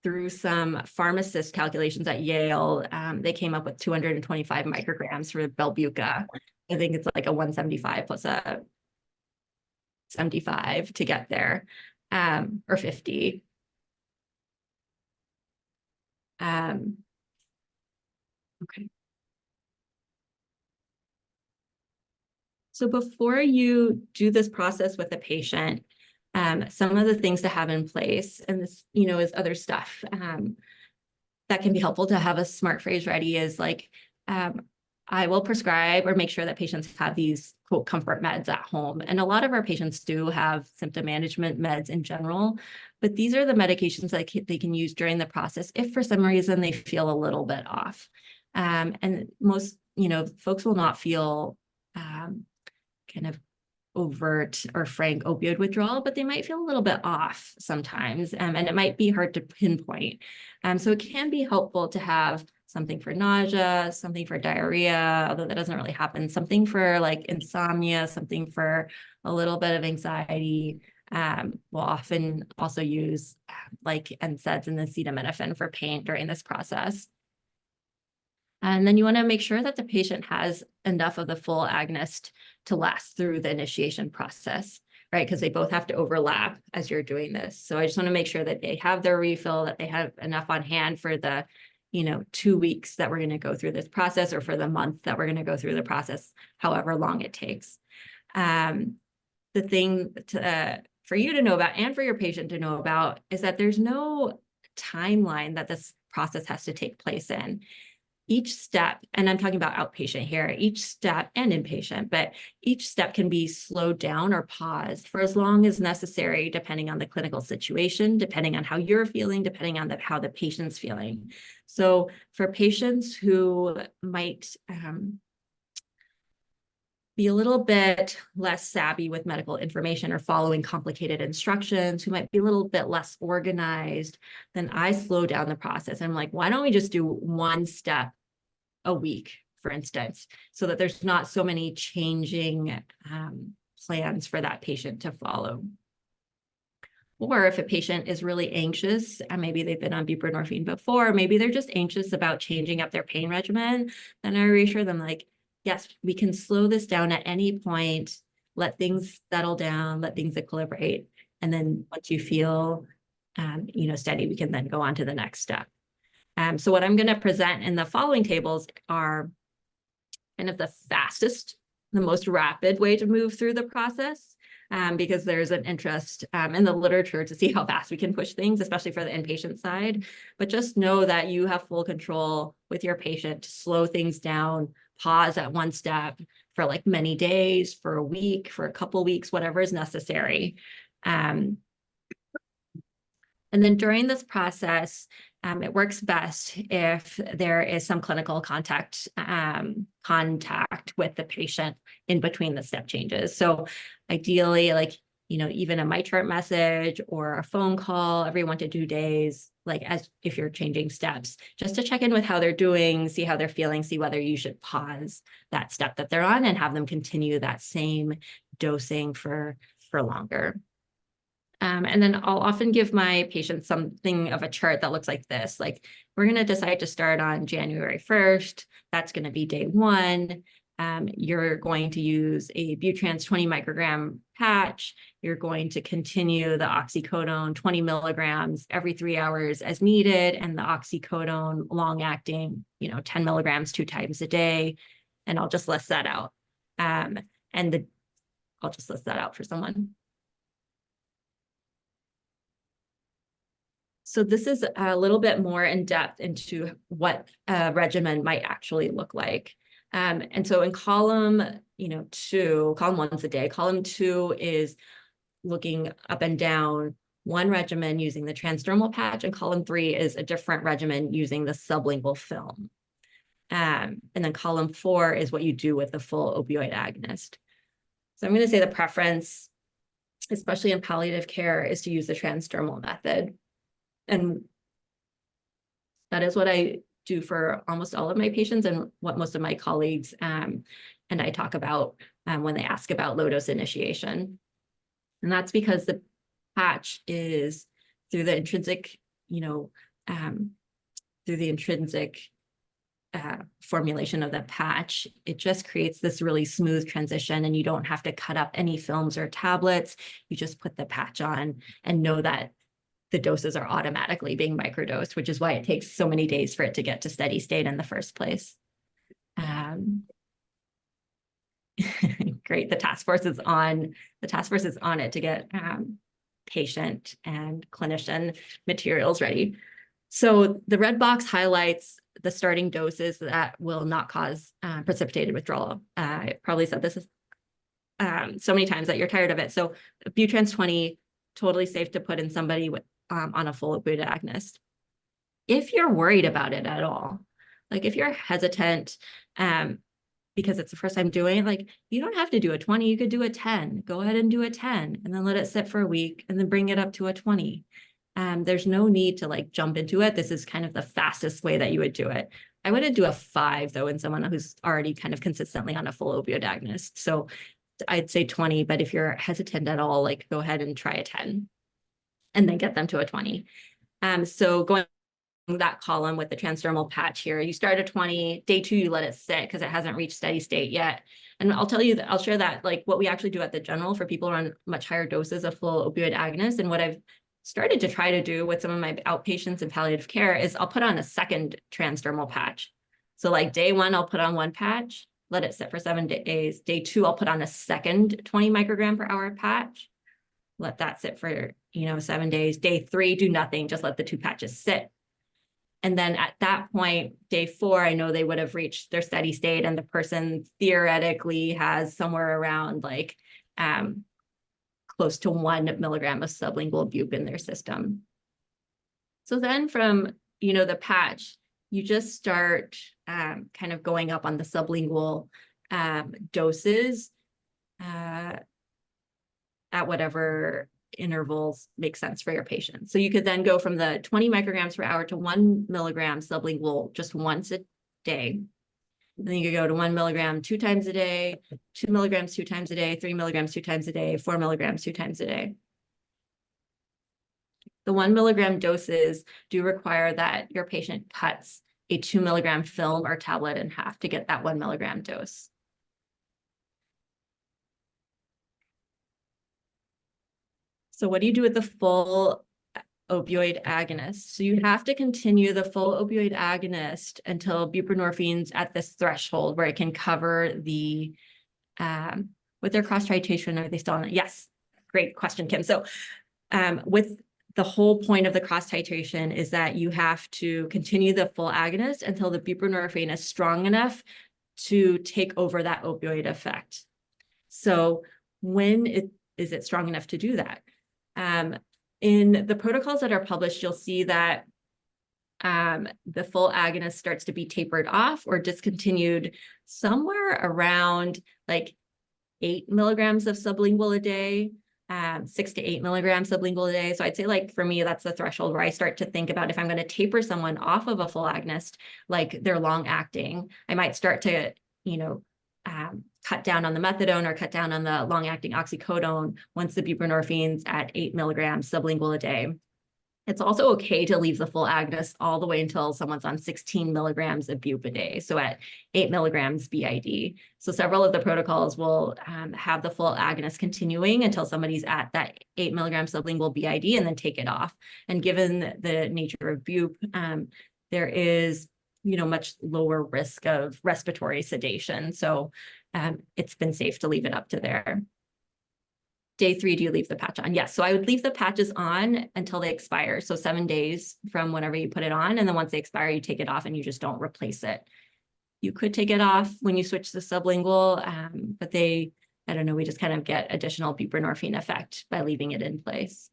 through some pharmacist calculations at Yale, they came up with 225 micrograms for Belbuca. I think it's like a 175 plus a 75 to get there, or 50. Okay. So before you do this process with a patient, some of the things to have in place, and this, you know, is other stuff that can be helpful to have a smart phrase ready, is like, I will prescribe or make sure that patients have these quote comfort meds at home. And a lot of our patients do have symptom management meds in general, but these are the medications that they can use during the process if for some reason they feel a little bit off. And most, you know, folks will not feel kind of overt or frank opioid withdrawal, but they might feel a little bit off sometimes, and it might be hard to pinpoint. So it can be helpful to have something for nausea, something for diarrhea, although that doesn't really happen, something for like insomnia, something for a little bit of anxiety. We'll often also use like NSAIDs and acetaminophen for pain during this process. And then you want to make sure that the patient has enough of the full agonist to last through the initiation process, right? Because they both have to overlap as you're doing this. So I just want to make sure that they have their refill, that they have enough on hand for the, 2 weeks that we're going to go through this process, or for the month that we're going to go through the process, however long it takes. The thing for you to know about and for your patient to know about is that there's no timeline that this process has to take place in. Each step, and I'm talking about outpatient here, each step and inpatient, but each step can be slowed down or paused for as long as necessary, depending on the clinical situation, depending on how you're feeling, depending on how the patient's feeling. So for patients who might be a little bit less savvy with medical information or following complicated instructions, who might be a little bit less organized, then I slow down the process. I'm like, why don't we just do one step a week, for instance, so that there's not so many changing plans for that patient to follow. Or if a patient is really anxious, and maybe they've been on buprenorphine before, maybe they're just anxious about changing up their pain regimen, then I reassure them like, yes, we can slow this down at any point, let things settle down, let things equilibrate. And then once you feel, steady, we can then go on to the next step. So what I'm going to present in the following tables are kind of the fastest, the most rapid way to move through the process, because there's an interest in the literature to see how fast we can push things, especially for the inpatient side. But just know that you have full control with your patient to slow things down, pause at one step for like many days, for a week, for a couple weeks, whatever is necessary. And then during this process, it works best if there is some clinical contact with the patient in between the step changes. So ideally, even a MyChart message or a phone call every 1 to 2 days, as if you're changing steps, just to check in with how they're doing, see how they're feeling, see whether you should pause that step that they're on and have them continue that same dosing for longer. And then I'll often give my patients something of a chart that looks like this. Like, we're going to decide to start on January 1st. That's going to be day 1. You're going to use a Butrans 20 microgram patch. You're going to continue the oxycodone 20 milligrams every 3 hours as needed, and the oxycodone long acting, 10 milligrams 2 times a day. And I'll just list that out. I'll just list that out for someone. So this is a little bit more in depth into what a regimen might actually look like. And so in column, 2, column 1's a day, column 2 is looking up and down one regimen using the transdermal patch, and column 3 is a different regimen using the sublingual film. And then column 4 is what you do with the full opioid agonist. So I'm going to say the preference, especially in palliative care, is to use the transdermal method. And that is what I do for almost all of my patients, and what most of my colleagues and I talk about when they ask about low dose initiation. And that's because the patch is through the intrinsic, formulation of the patch, it just creates this really smooth transition, and you don't have to cut up any films or tablets. You just put the patch on and know that the doses are automatically being microdosed, which is why it takes so many days for it to get to steady state in the first place. Great, the task force is on it to get patient and clinician materials ready. So the red box highlights the starting doses that will not cause precipitated withdrawal. I probably said this so many times that you're tired of it. So Butrans 20, totally safe to put in somebody with on a full opioid agonist. If you're worried about it at all, like if you're hesitant, because it's the first time doing it, like, you don't have to do a 20, you could do a 10. Go ahead and do a 10 and then let it sit for a week and then bring it up to a 20. There's no need to like jump into it. This is kind of the fastest way that you would do it. I wouldn't do a 5 though in someone who's already kind of consistently on a full opioid agonist. So I'd say 20, but if you're hesitant at all, like go ahead and try a 10 and then get them to a 20. So going that column with the transdermal patch here, you start at 20, day 2, you let it sit because it hasn't reached steady state yet. And I'll tell you that I'll share that like what we actually do at the General for people on much higher doses of full opioid agonist. And what I've started to try to do with some of my outpatients in palliative care is I'll put on a second transdermal patch. So like day 1, I'll put on 1 patch, let it sit for 7 days. Day 2, I'll put on a second 20 microgram per hour patch, let that sit for, 7 days. Day 3, do nothing, just let the 2 patches sit. And then at that point, day 4, I know they would have reached their steady state and the person theoretically has somewhere around like close to 1 milligram of sublingual bupe in their system. So then from, the patch, you just start kind of going up on the sublingual doses at whatever intervals make sense for your patient. So you could then go from the 20 micrograms per hour to 1 milligram sublingual just once a day. And then you could go to 1 milligram 2 times a day, 2 milligrams 2 times a day, 3 milligrams 2 times a day, 4 milligrams 2 times a day. The 1 milligram doses do require that your patient cuts a 2 milligram film or tablet in half to get that 1 milligram dose. So what do you do with the full opioid agonist? So you have to continue the full opioid agonist until buprenorphine's at this threshold where it can cover the, with their cross titration, are they still on it? Yes, great question, Kim. So with the whole point of the cross titration is that you have to continue the full agonist until the buprenorphine is strong enough to take over that opioid effect. So when is it strong enough to do that? In the protocols that are published, you'll see that the full agonist starts to be tapered off or discontinued somewhere around like 8 milligrams of sublingual a day, 6 to 8 milligrams sublingual a day. So I'd say like for me, that's the threshold where I start to think about if I'm going to taper someone off of a full agonist, like they're long acting, I might start to, cut down on the methadone or cut down on the long-acting oxycodone once the buprenorphine's at 8 milligrams sublingual a day. It's also okay to leave the full agonist all the way until someone's on 16 milligrams of bupe a day, so at 8 milligrams BID. So several of the protocols will have the full agonist continuing until somebody's at that 8 milligrams sublingual BID and then take it off. And given the nature of bupe, there is much lower risk of respiratory sedation. So it's been safe to leave it up to there. Day 3, do you leave the patch on? Yes. So I would leave the patches on until they expire. So 7 days from whenever you put it on. And then once they expire, you take it off and you just don't replace it. You could take it off when you switch to sublingual, but I don't know, we just kind of get additional buprenorphine effect by leaving it in place.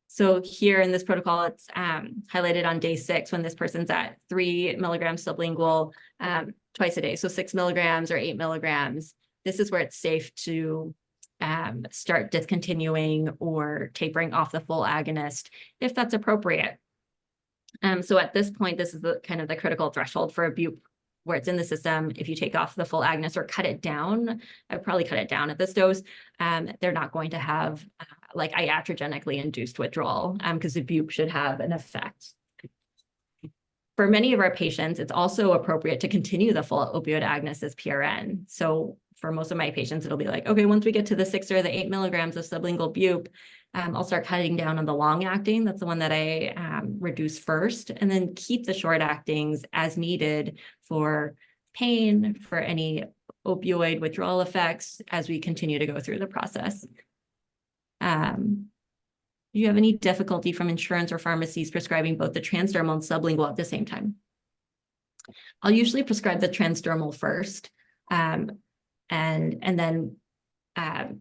So here in this protocol, it's highlighted on day 6 when this person's at 3 milligrams sublingual twice a day. So 6 milligrams or 8 milligrams. This is where it's safe to start discontinuing or tapering off the full agonist if that's appropriate. So at this point, this is the kind of the critical threshold for a bupe where it's in the system. If you take off the full agonist or cut it down, I'd probably cut it down at this dose. They're not going to have like iatrogenically induced withdrawal because the bupe should have an effect. For many of our patients, it's also appropriate to continue the full opioid agonist as PRN. So for most of my patients, it'll be like, okay, once we get to the 6 or the 8 milligrams of sublingual bupe, I'll start cutting down on the long acting. That's the one that I reduce first, and then keep the short actings as needed for pain, for any opioid withdrawal effects as we continue to go through the process. Do you have any difficulty from insurance or pharmacies prescribing both the transdermal and sublingual at the same time? I'll usually prescribe the transdermal first, and then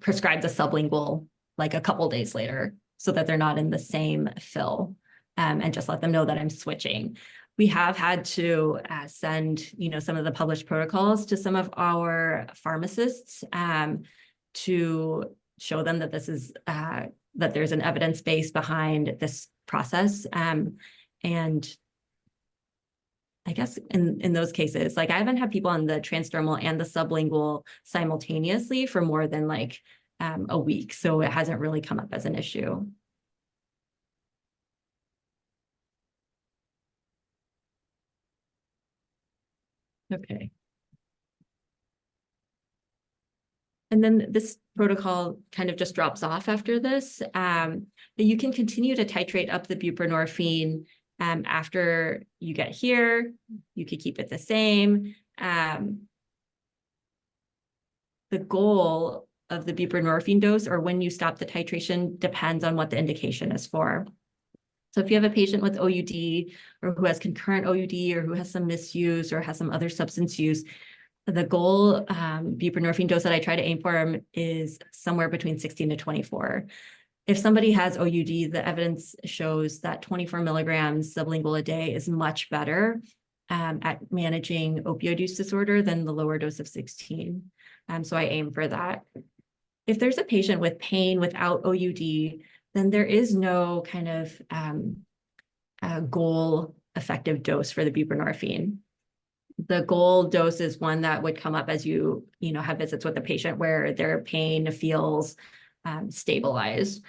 prescribe the sublingual like a couple days later so that they're not in the same fill, and just let them know that I'm switching. We have had to send, some of the published protocols to some of our pharmacists to show them that this is that there's an evidence base behind this process. And I guess in those cases, like I haven't had people on the transdermal and the sublingual simultaneously for more than like a week. So it hasn't really come up as an issue. Okay. And then this protocol kind of just drops off after this. But you can continue to titrate up the buprenorphine after you get here. You could keep it the same. The goal of the buprenorphine dose, or when you stop the titration, depends on what the indication is for. So if you have a patient with OUD, or who has concurrent OUD, or who has some misuse, or has some other substance use, the goal buprenorphine dose that I try to aim for is somewhere between 16 to 24. If somebody has OUD, the evidence shows that 24 milligrams sublingual a day is much better at managing opioid use disorder than the lower dose of 16. So I aim for that. If there's a patient with pain without OUD, then there is no kind of goal effective dose for the buprenorphine. The goal dose is one that would come up as you have visits with the patient where their pain feels stabilized.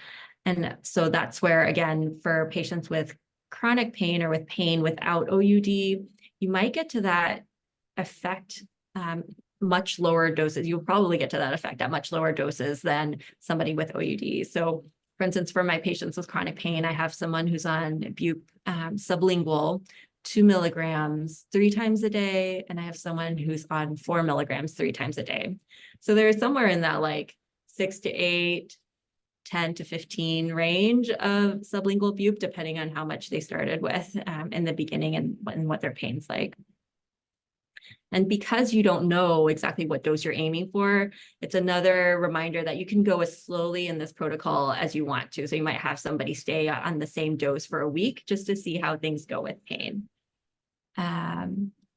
And so that's where, again, for patients with chronic pain or with pain without OUD, you might get to that effect much lower doses. You'll probably get to that effect at much lower doses than somebody with OUD. So for instance, for my patients with chronic pain, I have someone who's on Bupe sublingual 2 milligrams 3 times a day, and I have someone who's on 4 milligrams 3 times a day. So there's somewhere in that like 6 to 8, 10 to 15 range of sublingual Bupe, depending on how much they started with in the beginning and what their pain's like. And because you don't know exactly what dose you're aiming for, it's another reminder that you can go as slowly in this protocol as you want to. So you might have somebody stay on the same dose for a week just to see how things go with pain.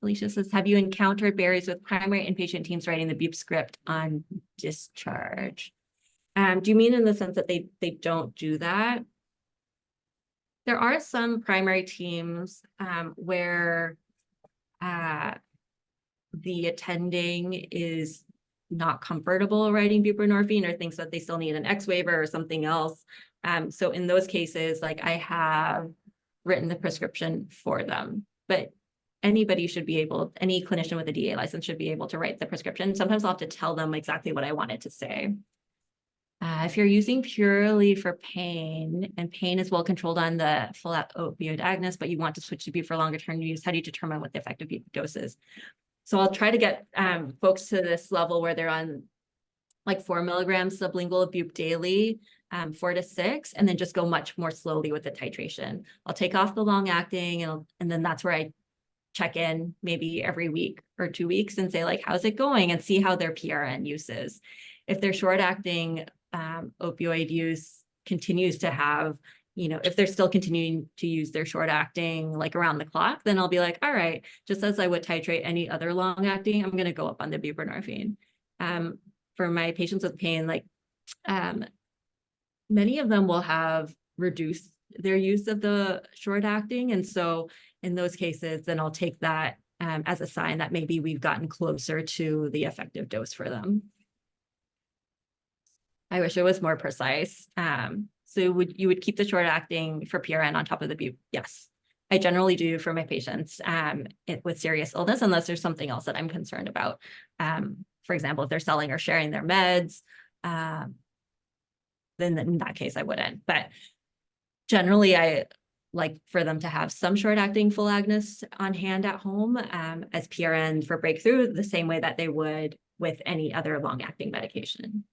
Alicia says, have you encountered barriers with primary inpatient teams writing the Bupe script on discharge? Do you mean in the sense that they don't do that? There are some primary teams where the attending is not comfortable writing buprenorphine or thinks that they still need an X waiver or something else. So in those cases, like I have written the prescription for them, but anybody should be able, any clinician with a DA license should be able to write the prescription. Sometimes I'll have to tell them exactly what I wanted to say. If you're using purely for pain and pain is well controlled on the full opioid agonist, but you want to switch to Bupe for longer term use, how do you determine what the effective Bupe dose is? So I'll try to get folks to this level where they're on like 4 milligrams sublingual of Bupe daily, 4 to 6, and then just go much more slowly with the titration. I'll take off the long acting and then that's where I check in maybe every week or 2 weeks and say like, how's it going, and see how their PRN use is. If their short acting opioid use continues to have, if they're still continuing to use their short acting like around the clock, then I'll be like, all right, just as I would titrate any other long acting, I'm going to go up on the buprenorphine. For my patients with pain, like many of them will have reduced their use of the short acting. And so in those cases, then I'll take that as a sign that maybe we've gotten closer to the effective dose for them. I wish it was more precise. So you would keep the short acting for PRN on top of the Bupe? Yes, I generally do for my patients with serious illness, unless there's something else that I'm concerned about. For example, if they're selling or sharing their meds, then in that case, I wouldn't. But generally, I like for them to have some short acting full agonists on hand at home as PRN for breakthrough, the same way that they would with any other long acting medication.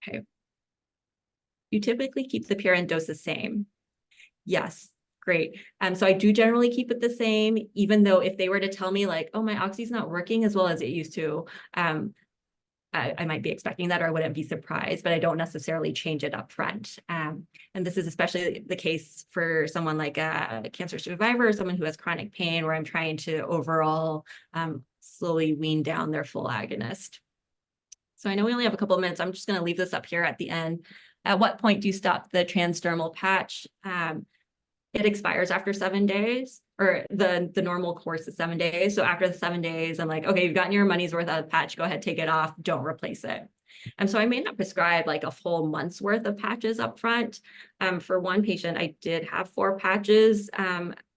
Okay. You typically keep the PRN dose the same. Yes, great. So I do generally keep it the same, even though if they were to tell me like, oh, my oxy's not working as well as it used to, I might be expecting that, or I wouldn't be surprised, but I don't necessarily change it up front. And this is especially the case for someone like a cancer survivor, or someone who has chronic pain, where I'm trying to overall slowly wean down their full agonist. So I know we only have a couple of minutes. I'm just going to leave this up here at the end. At what point do you stop the transdermal patch? It expires after 7 days, or the normal course is 7 days. So after the 7 days, I'm like, okay, you've gotten your money's worth out of the patch. Go ahead, take it off. Don't replace it. And so I may not prescribe like a full month's worth of patches up front. For one patient, I did have 4 patches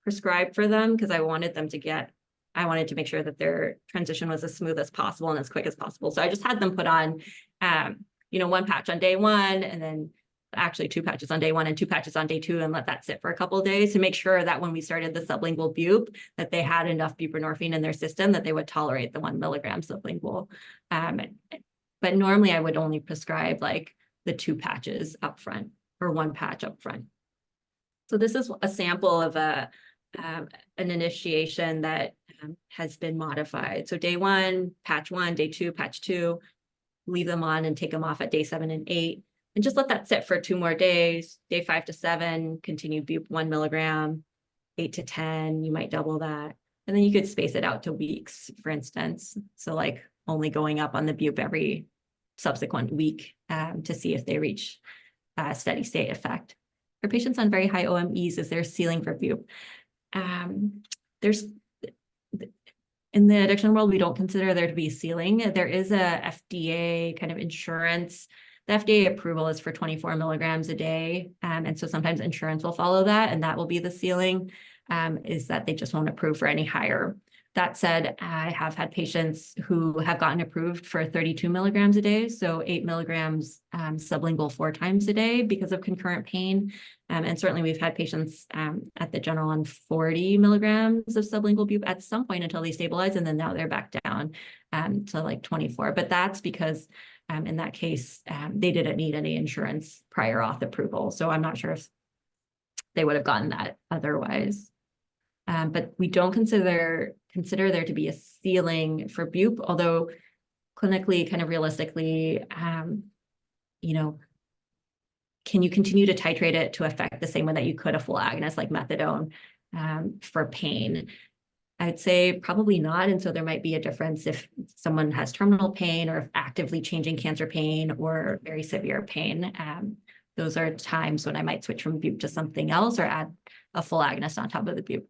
prescribed for them because I wanted to make sure that their transition was as smooth as possible and as quick as possible. So I just had them put on, 1 patch on day 1, and then actually 2 patches on day 1 and 2 patches on day 2, and let that sit for a couple of days to make sure that when we started the sublingual bupe, that they had enough buprenorphine in their system that they would tolerate the 1 milligram sublingual. But normally I would only prescribe like the 2 patches up front, or 1 patch up front. So this is a sample of an initiation that has been modified. So day 1, patch 1, day 2, patch 2, leave them on and take them off at day 7 and 8. And just let that sit for 2 more days. Day 5 to 7, continue bupe 1 milligram, 8 to 10, you might double that. And then you could space it out to weeks, for instance. So like only going up on the bupe every subsequent week to see if they reach a steady state effect. For patients on very high OMEs, is their ceiling for bupe? In the addiction world, we don't consider there to be a ceiling. There is a FDA kind of insurance. The FDA approval is for 24 milligrams a day. And so sometimes insurance will follow that, and that will be the ceiling, is that they just won't approve for any higher. That said, I have had patients who have gotten approved for 32 milligrams a day, so 8 milligrams sublingual 4 times a day because of concurrent pain. And certainly we've had patients at the general on 40 milligrams of sublingual bupe at some point until they stabilize, and then now they're back down to like 24. But that's because in that case, they didn't need any insurance prior auth approval. So I'm not sure if they would have gotten that otherwise. But we don't consider there to be a ceiling for bupe, although clinically, kind of realistically, can you continue to titrate it to affect the same way that you could a full agonist like methadone for pain? I'd say probably not. And so there might be a difference if someone has terminal pain, or if actively changing cancer pain, or very severe pain. Those are times when I might switch from bupe to something else, or add a full agonist on top of the bupe.